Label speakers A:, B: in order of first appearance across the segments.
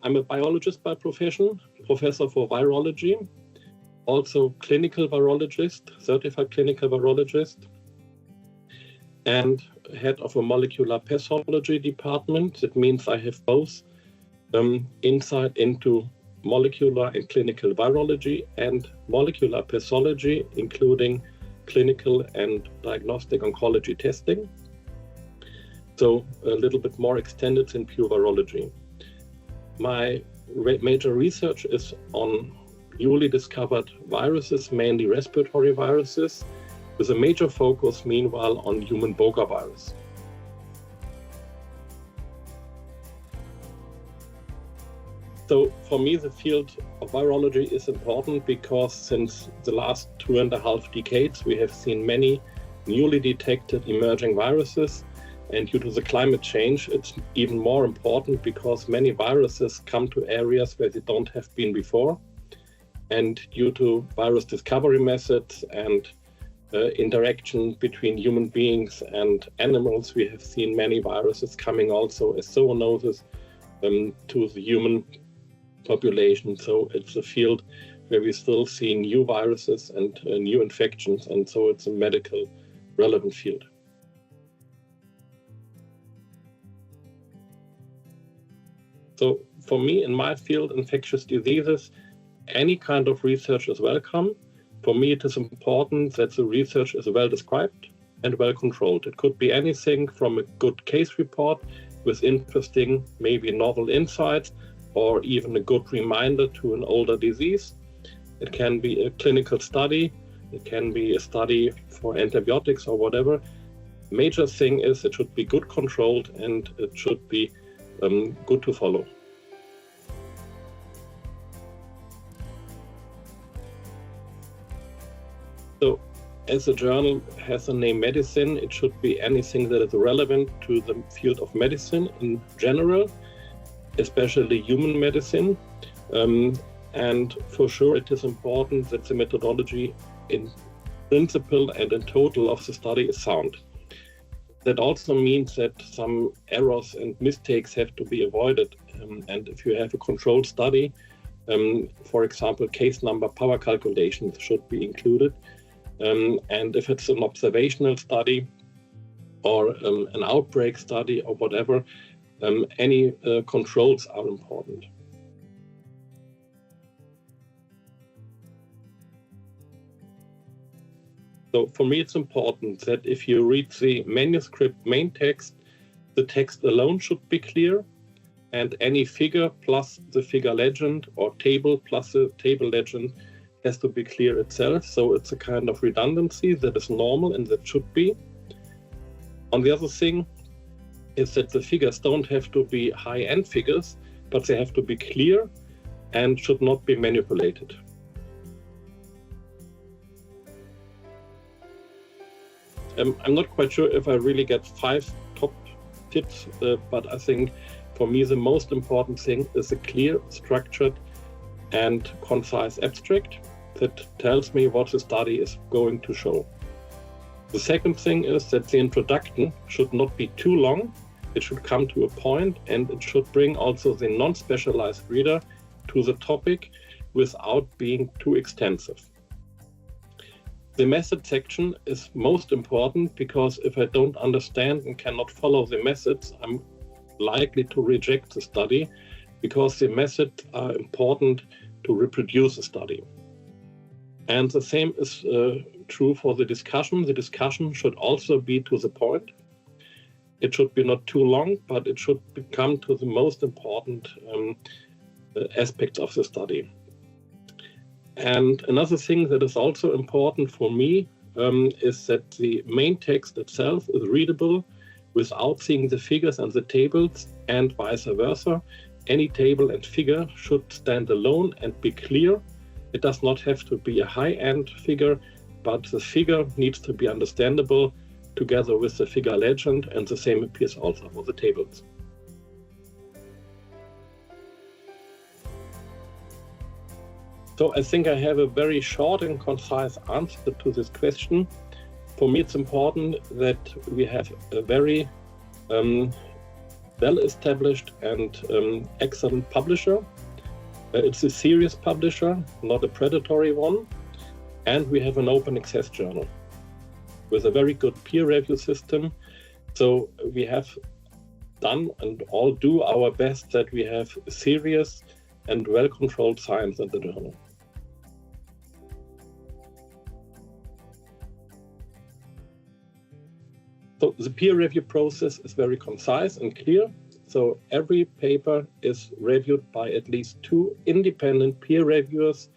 A: I'm a biologist by profession, professor for virology, also clinical virologist, certified clinical virologist, and head of a molecular pathology department. That means I have both insight into molecular and clinical virology and molecular pathology, including clinical and diagnostic oncology testing. So a little bit more extended in pure virology. My major research is on newly discovered viruses, mainly respiratory viruses, with a major focus, meanwhile, on human Boga virus. So for me, the field of virology is important because since the last 2.5 decades, we have seen many newly detected emerging viruses. And due to the climate change, it's even more important because many viruses come to areas where they don't have been before. And due to virus discovery methods and interaction between human beings and animals, we have seen many viruses coming also as zoonoses to the human population. So it's a field where we still see new viruses and new infections, and so it's a medical relevant field. So for me, in my field, infectious diseases, any kind of research is welcome. For me, it is important that the research is well described and well controlled. It could be anything from a good case report with interesting, maybe novel insights, or even a good reminder to an older disease. It can be a clinical study. It can be a study for antibiotics or whatever. Major thing is it should be good controlled and it should be good to follow. So as a journal has the name medicine, it should be anything that is relevant to the field of medicine in general, especially human medicine. And for sure, it is important that the methodology in principle and in total of the study is sound. That also means that some errors and mistakes have to be avoided. And if you have a controlled study, for example, case number power calculations should be included. And if it's an observational study or an outbreak study or whatever, any controls are important. So for me, it's important that if you read the manuscript main text, the text alone should be clear, and any figure plus the figure legend or table plus the table legend has to be clear itself. So it's a kind of redundancy that is normal and that should be. On the other thing is that the figures don't have to be high-end figures, but they have to be clear and should not be manipulated. I'm not quite sure if I really get 5 top tips, but I think for me the most important thing is a clear, structured and concise abstract that tells me what the study is going to show. The second thing is that the introduction should not be too long. It should come to a point, and it should bring also the non-specialized reader to the topic without being too extensive. The method section is most important because if I don't understand and cannot follow the methods, I'm likely to reject the study because the methods are important to reproduce a study. And the same is true for the discussion. The discussion should also be to the point. It should be not too long, but it should come to the most important aspects of the study. And another thing that is also important for me is that the main text itself is readable without seeing the figures and the tables, and vice versa. Any table and figure should stand alone and be clear. It does not have to be a high-end figure, but the figure needs to be understandable together with the figure legend, and the same appears also for the tables. So I think I have a very short and concise answer to this question. For me, it's important that we have a very well-established and excellent publisher. It's a serious publisher, not a predatory one. And we have an open access journal with a very good peer review system. So we have done and all do our best that we have serious and well-controlled science in the journal. So the peer review process is very concise and clear. So every paper is reviewed by at least 2 independent peer reviewers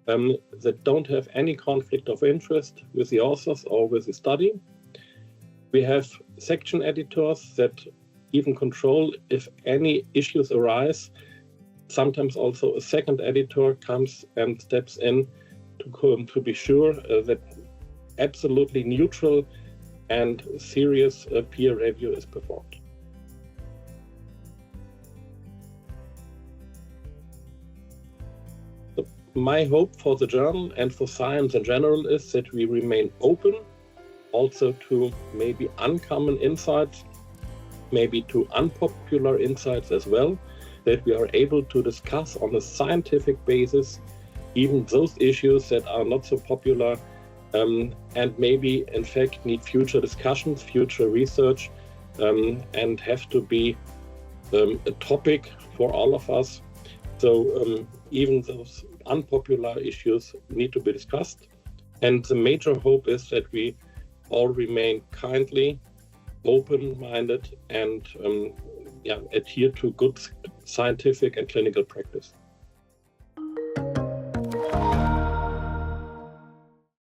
A: that don't have any conflict of interest with the authors or with the study. We have section editors that even control if any issues arise. Sometimes also a second editor comes and steps in to be sure that absolutely neutral and serious peer review is performed. My hope for the journal and for science in general is that we remain open also to maybe uncommon insights, maybe to unpopular insights as well, that we are able to discuss on a scientific basis even those issues that are not so popular and maybe in fact need future discussions, future research, and have to be a topic for all of us. So even those unpopular issues need to be discussed. And the major hope is that we all remain kindly, open-minded, and adhere to good scientific and clinical practice.